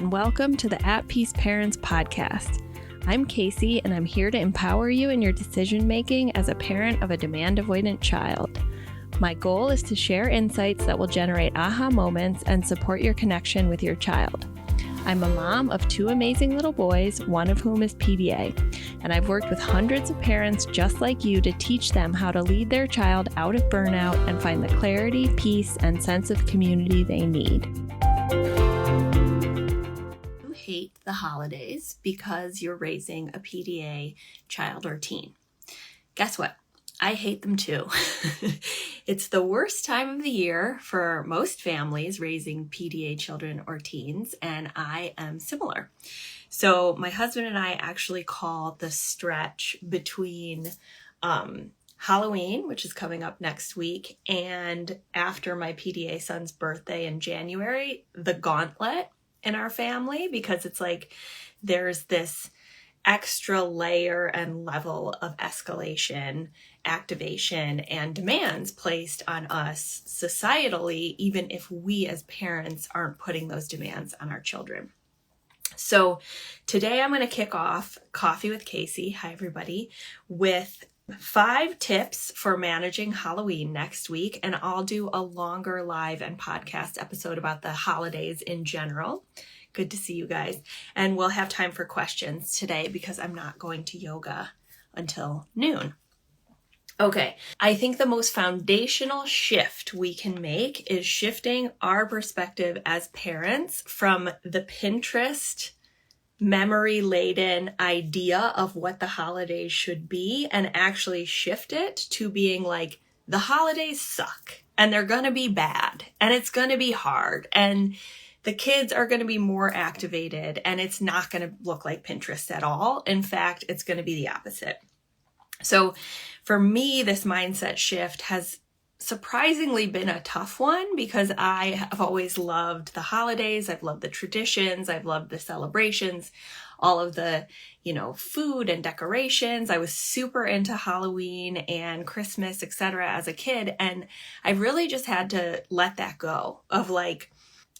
and welcome to the At Peace Parents podcast. I'm Casey, and I'm here to empower you in your decision-making as a parent of a demand-avoidant child. My goal is to share insights that will generate aha moments and support your connection with your child. I'm a mom of two amazing little boys, one of whom is PDA, and I've worked with hundreds of parents just like you to teach them how to lead their child out of burnout and find the clarity, peace, and sense of community they need. You hate the holidays because you're raising a PDA child or teen. Guess what? I hate them too. It's the worst time of the year for most families raising PDA children or teens, and I am similar. So my husband and I actually call the stretch between Halloween, which is coming up next week, and after my PDA son's birthday in January, the Gauntlet in our family, because it's like there's this extra layer and level of escalation, activation, and demands placed on us societally, even if we as parents aren't putting those demands on our children. So today I'm going to kick off Coffee with Casey, hi everybody, with 5 tips for managing Halloween next week, and I'll do a longer live and podcast episode about the holidays in general. Good to see you guys. And we'll have time for questions today because I'm not going to yoga until noon. Okay, I think the most foundational shift we can make is shifting our perspective as parents from the Pinterest memory-laden idea of what the holidays should be and actually shift it to being like, the holidays suck and they're going to be bad and it's going to be hard and the kids are going to be more activated and it's not going to look like Pinterest at all. In fact, it's going to be the opposite. So for me, this mindset shift has surprisingly been a tough one because I have always loved the holidays. I've loved the traditions. I've loved the celebrations, all of the, food and decorations. I was super into Halloween and Christmas, etc. as a kid. And I really just had to let that go of like,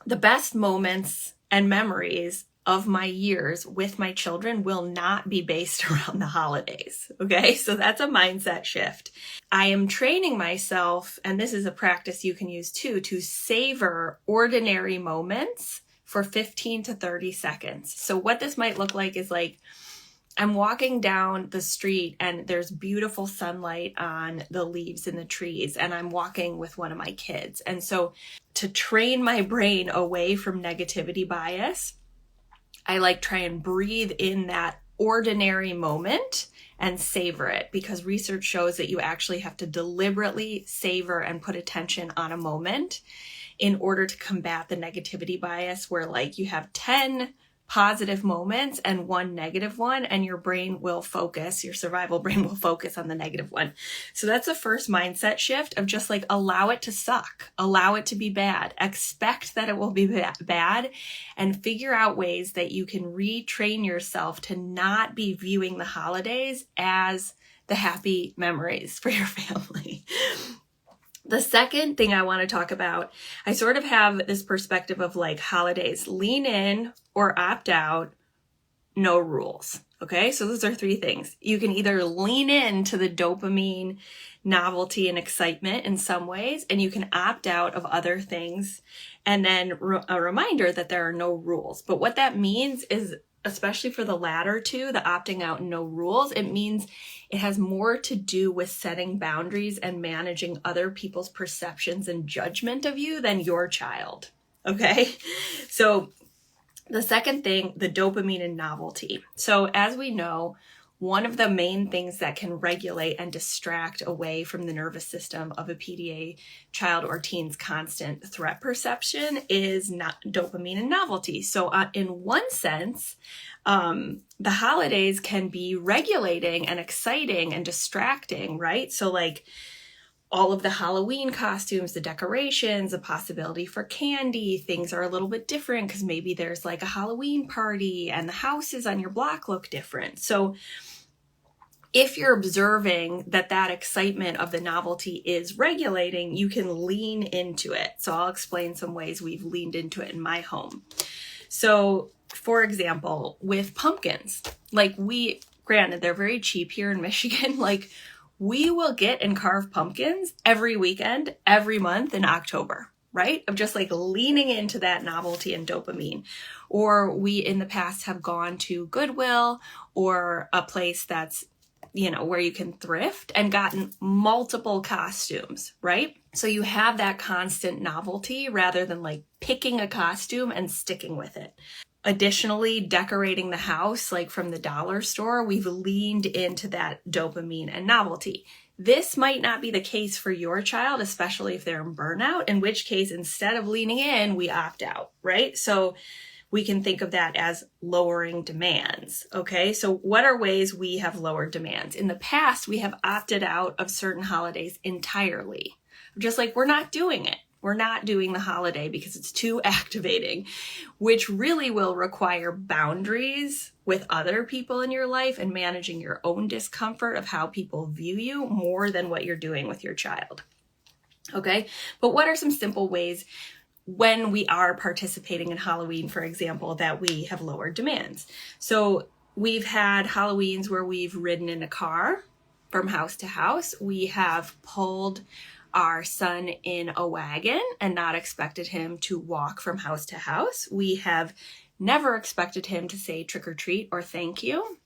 the best moments and memories of my years with my children will not be based around the holidays. Okay, so that's a mindset shift. I am training myself, and this is a practice you can use too, to savor ordinary moments for 15 to 30 seconds. So what this might look like is like, I'm walking down the street and there's beautiful sunlight on the leaves in the trees and I'm walking with one of my kids. And so to train my brain away from negativity bias, I try and breathe in that ordinary moment and savor it, because research shows that you actually have to deliberately savor and put attention on a moment in order to combat the negativity bias where you have 10 positive moments and 1 negative one, and your survival brain will focus on the negative one. So that's the first mindset shift of just allow it to suck, allow it to be bad, expect that it will be bad, and figure out ways that you can retrain yourself to not be viewing the holidays as the happy memories for your family. The second thing I want to talk about, I sort of have this perspective of holidays, lean in or opt out, no rules. Okay, so those are 3 things. You can either lean into the dopamine, novelty, and excitement in some ways, and you can opt out of other things. And then a reminder that there are no rules. But what that means is, especially for the latter 2, the opting out and no rules, it means it has more to do with setting boundaries and managing other people's perceptions and judgment of you than your child. Okay? So the second thing, the dopamine and novelty. So as we know, one of the main things that can regulate and distract away from the nervous system of a PDA child or teen's constant threat perception is not dopamine and novelty. So in one sense, the holidays can be regulating and exciting and distracting, right? So all of the Halloween costumes, the decorations, the possibility for candy, things are a little bit different because maybe there's a Halloween party and the houses on your block look different. So if you're observing that excitement of the novelty is regulating, you can lean into it. So I'll explain some ways we've leaned into it in my home. So for example, with pumpkins, like granted, they're very cheap here in Michigan. Like we will get and carve pumpkins every weekend, every month in October, right? Of just like leaning into that novelty and dopamine. Or we in the past have gone to Goodwill or a place that's, where you can thrift and gotten multiple costumes, right? So you have that constant novelty rather than like picking a costume and sticking with it. Additionally, decorating the house, like from the dollar store, we've leaned into that dopamine and novelty. This might not be the case for your child, especially if they're in burnout, in which case, instead of leaning in, we opt out, right? So we can think of that as lowering demands, okay? So what are ways we have lowered demands? In the past, we have opted out of certain holidays entirely. Just like we're not doing it. We're not doing the holiday because it's too activating, which really will require boundaries with other people in your life and managing your own discomfort of how people view you more than what you're doing with your child. Okay, but what are some simple ways when we are participating in Halloween, for example, that we have lowered demands? So we've had Halloweens where we've ridden in a car from house to house. We have pulled our son in a wagon and not expected him to walk from house to house. We have never expected him to say trick or treat or thank you.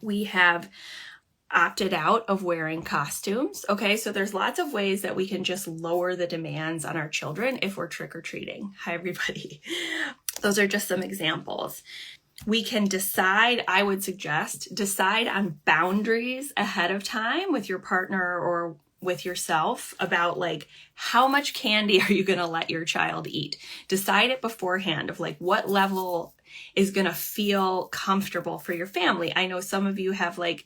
We have opted out of wearing costumes. Okay, so there's lots of ways that we can just lower the demands on our children if we're trick or treating. Hi, everybody. Those are just some examples. We can I would suggest, decide on boundaries ahead of time with your partner or with yourself about like how much candy are you going to let your child eat. Decide it beforehand of like what level is going to feel comfortable for your family. I know some of you have like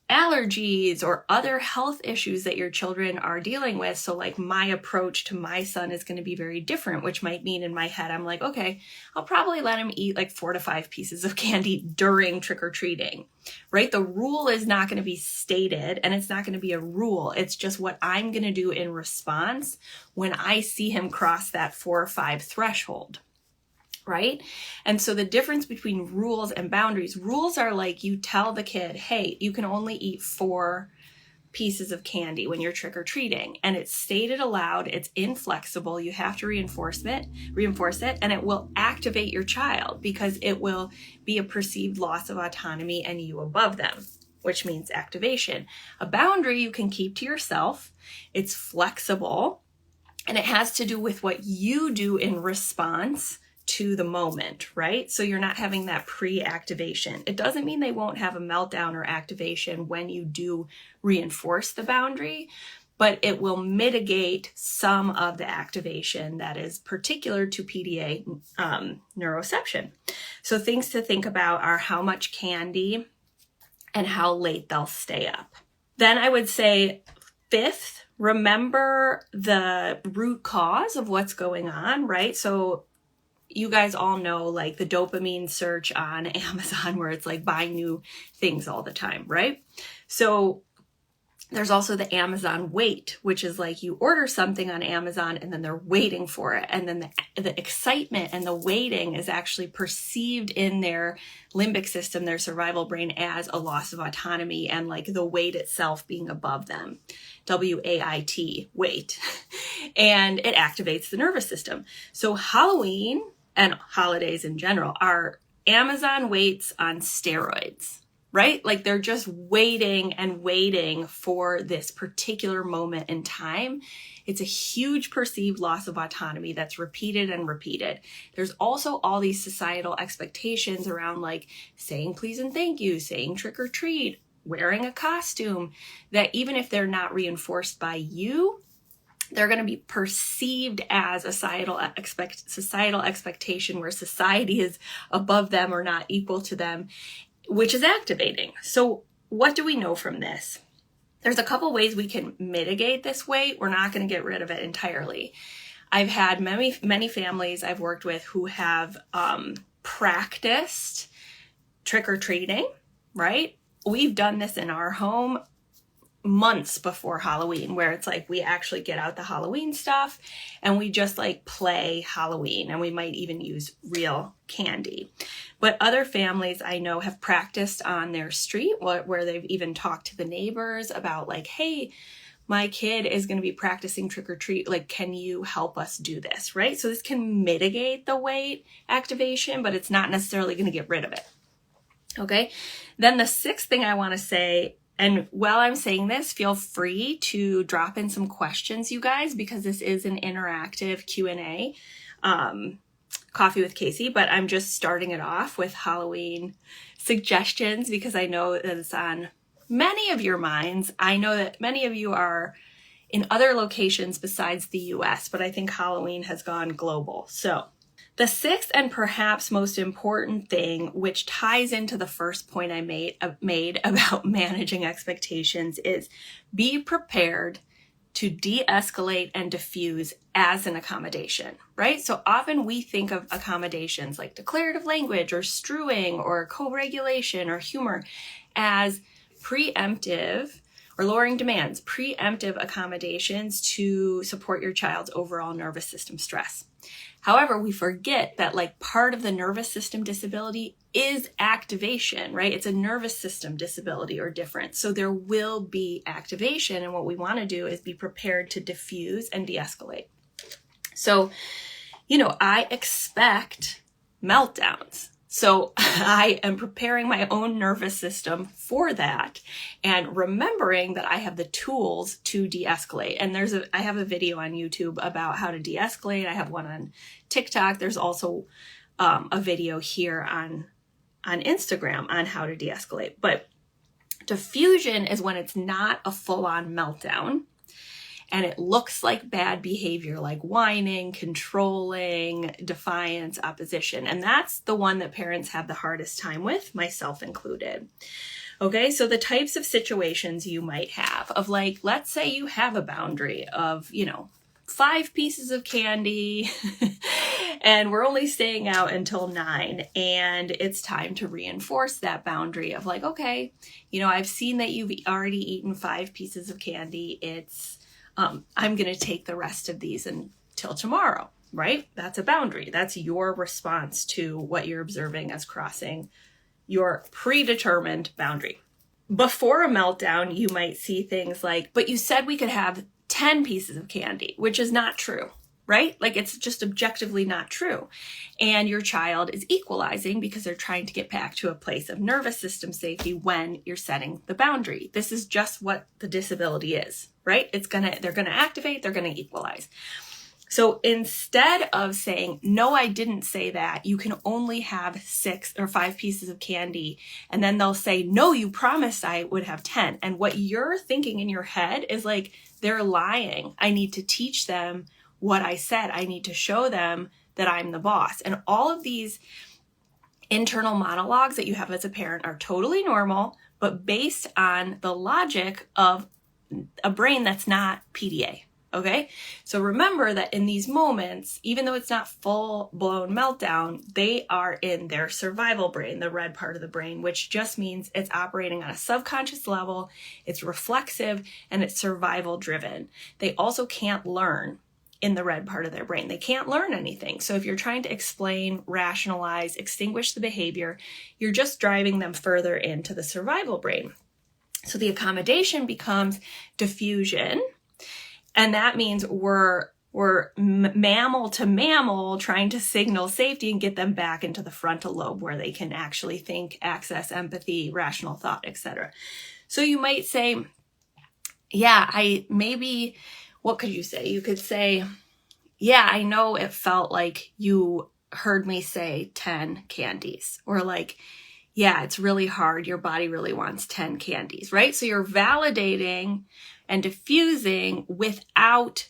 allergies or other health issues that your children are dealing with. So like my approach to my son is going to be very different, which might mean in my head, I'm like, okay, I'll probably let him eat like 4 to 5 pieces of candy during trick-or-treating, right? The rule is not going to be stated and it's not going to be a rule. It's just what I'm going to do in response when I see him cross that 4 or 5 threshold. Right? And so the difference between rules and boundaries, rules are like you tell the kid, hey, you can only eat 4 pieces of candy when you're trick-or-treating. And it's stated aloud, it's inflexible, you have to reinforce it, and it will activate your child because it will be a perceived loss of autonomy and you above them, which means activation. A boundary you can keep to yourself, it's flexible, and it has to do with what you do in response to the moment, right? So you're not having that pre-activation. It doesn't mean they won't have a meltdown or activation when you do reinforce the boundary, but it will mitigate some of the activation that is particular to PDA neuroception. So things to think about are how much candy and how late they'll stay up. Then I would say 5th, remember the root cause of what's going on, right? So you guys all know like the dopamine search on Amazon where it's like buying new things all the time, right? So there's also the Amazon wait, which is like you order something on Amazon and then they're waiting for it. And then the excitement and the waiting is actually perceived in their limbic system, their survival brain, as a loss of autonomy and like the wait itself being above them. WAIT, wait. And it activates the nervous system. So Halloween and holidays in general are Amazon waits on steroids, right? Like they're just waiting and waiting for this particular moment in time. It's a huge perceived loss of autonomy that's repeated and repeated. There's also all these societal expectations around like saying please and thank you, saying trick or treat, wearing a costume, that even if they're not reinforced by you, they're going to be perceived as a societal expectation where society is above them or not equal to them, which is activating. So what do we know from this? There's a couple ways we can mitigate this weight. We're not going to get rid of it entirely. I've had many families I've worked with who have practiced trick-or-treating, right? We've done this in our home months before Halloween, where it's like we actually get out the Halloween stuff and we just like play Halloween, and we might even use real candy. But other families I know have practiced on their street, where they've even talked to the neighbors about like, hey, my kid is going to be practicing trick or treat. Like, can you help us do this? Right? So this can mitigate the weight activation, but it's not necessarily going to get rid of it. Okay. Then the sixth thing I want to say, and while I'm saying this, feel free to drop in some questions, you guys, because this is an interactive Q&A, Coffee with Casey, but I'm just starting it off with Halloween suggestions because I know that it's on many of your minds. I know that many of you are in other locations besides the US, but I think Halloween has gone global. So the sixth and perhaps most important thing, which ties into the first point I made about managing expectations, is be prepared to de-escalate and diffuse as an accommodation, right? So often we think of accommodations like declarative language or strewing or co-regulation or humor as preemptive or lowering demands, preemptive accommodations to support your child's overall nervous system stress. However, we forget that like part of the nervous system disability is activation, right? It's a nervous system disability or difference. So there will be activation. And what we want to do is be prepared to diffuse and de-escalate. So, I expect meltdowns. So I am preparing my own nervous system for that and remembering that I have the tools to de-escalate. And I have a video on YouTube about how to de-escalate. I have one on TikTok. There's also a video here on Instagram on how to de-escalate. But diffusion is when it's not a full-on meltdown and it looks like bad behavior, like whining, controlling, defiance, opposition. And that's the one that parents have the hardest time with, myself included. Okay, so the types of situations you might have of like, let's say you have a boundary of, 5 pieces of candy and we're only staying out until 9, and it's time to reinforce that boundary of like, okay, I've seen that you've already eaten 5 pieces of candy. I'm going to take the rest of these until tomorrow, right? That's a boundary. That's your response to what you're observing as crossing your predetermined boundary. Before a meltdown, you might see things like, but you said we could have 10 pieces of candy, which is not true, right? Like it's just objectively not true. And your child is equalizing because they're trying to get back to a place of nervous system safety when you're setting the boundary. This is just what the disability is, right? They're going to activate, they're going to equalize. So instead of saying, no, I didn't say that, you can only have 6 or 5 pieces of candy. And then they'll say, no, you promised I would have 10. And what you're thinking in your head is like, they're lying. I need to teach them what I said. I need to show them that I'm the boss. And all of these internal monologues that you have as a parent are totally normal, but based on the logic of a brain that's not PDA. Okay, so remember that in these moments, even though it's not full-blown meltdown, they are in their survival brain, the red part of the brain, which just means it's operating on a subconscious level, it's reflexive, and it's survival-driven. They also can't learn in the red part of their brain. They can't learn anything. So if you're trying to explain, rationalize, extinguish the behavior, you're just driving them further into the survival brain. So the accommodation becomes diffusion. And that means we're mammal to mammal trying to signal safety and get them back into the frontal lobe where they can actually think, access empathy, rational thought, etc. So you might say, what could you say? You could say, yeah, I know it felt like you heard me say 10 candies, or like, yeah, it's really hard. Your body really wants 10 candies, right? So you're validating and diffusing without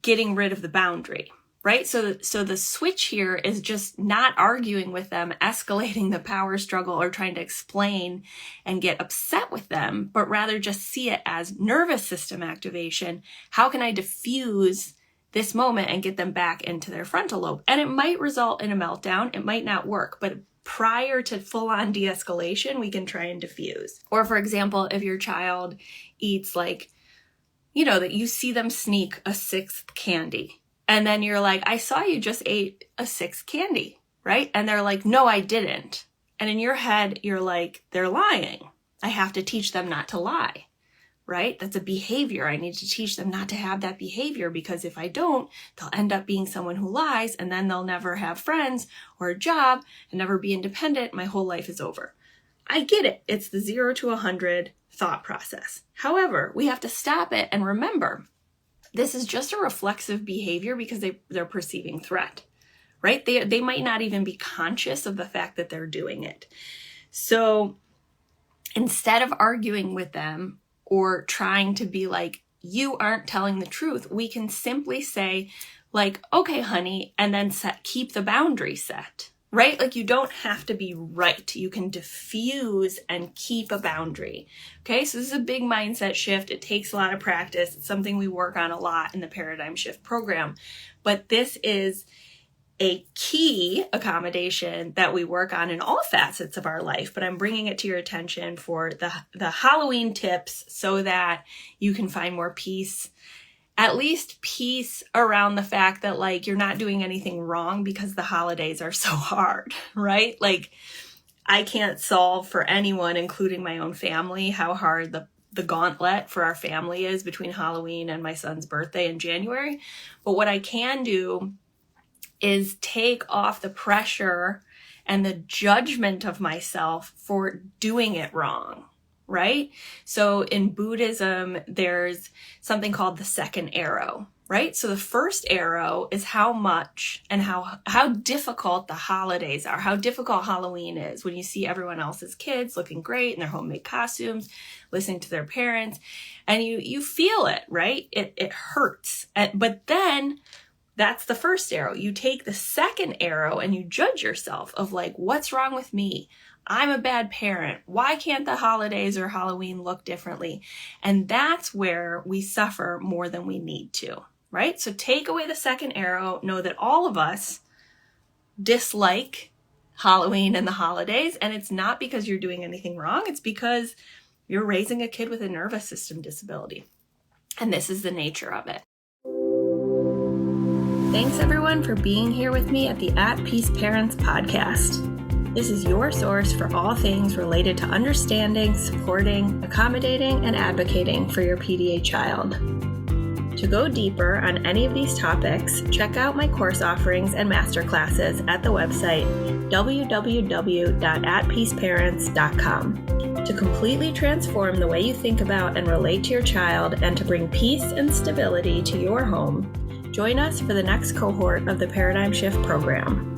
getting rid of the boundary, right? So the switch here is just not arguing with them, escalating the power struggle, or trying to explain and get upset with them, but rather just see it as nervous system activation. How can I diffuse this moment and get them back into their frontal lobe. And it might result in a meltdown. It might not work, but prior to full-on de-escalation, we can try and diffuse. Or for example, if your child eats that you see them sneak a 6th candy, and then you're like, I saw you just ate a 6th candy, right? And they're like, no, I didn't. And in your head, you're like, they're lying. I have to teach them not to lie, right? That's a behavior. I need to teach them not to have that behavior, because if I don't, they'll end up being someone who lies, and then they'll never have friends or a job and never be independent. My whole life is over. I get it. It's the 0 to 100 thought process. However, we have to stop it and remember, this is just a reflexive behavior because they're perceiving threat, right? They might not even be conscious of the fact that they're doing it. So instead of arguing with them or trying to be like, you aren't telling the truth, we can simply say like, okay, honey, and then keep the boundary set, right? Like you don't have to be right. You can diffuse and keep a boundary. Okay, so this is a big mindset shift. It takes a lot of practice. It's something we work on a lot in the Paradigm Shift program. But this is a key accommodation that we work on in all facets of our life. But I'm bringing it to your attention for the Halloween tips so that you can find more peace. At least peace around the fact that like you're not doing anything wrong because the holidays are so hard, right? Like I can't solve for anyone, including my own family, how hard the gauntlet for our family is between Halloween and my son's birthday in January. But what I can do is take off the pressure and the judgment of myself for doing it wrong. Right? So in Buddhism, there's something called the second arrow, right? So the first arrow is how much and how difficult the holidays are, how difficult Halloween is when you see everyone else's kids looking great in their homemade costumes, listening to their parents, and you feel it, right? It hurts. But then that's the first arrow. You take the second arrow and you judge yourself of like, what's wrong with me? I'm a bad parent. Why can't the holidays or Halloween look differently? And that's where we suffer more than we need to, right? So take away the second arrow. Know that all of us dislike Halloween and the holidays. And it's not because you're doing anything wrong. It's because you're raising a kid with a nervous system disability. And this is the nature of it. Thanks everyone for being here with me at the At Peace Parents podcast. This is your source for all things related to understanding, supporting, accommodating, and advocating for your PDA child. To go deeper on any of these topics, check out my course offerings and masterclasses at the website www.atpeaceparents.com. To completely transform the way you think about and relate to your child and to bring peace and stability to your home, join us for the next cohort of the Paradigm Shift program.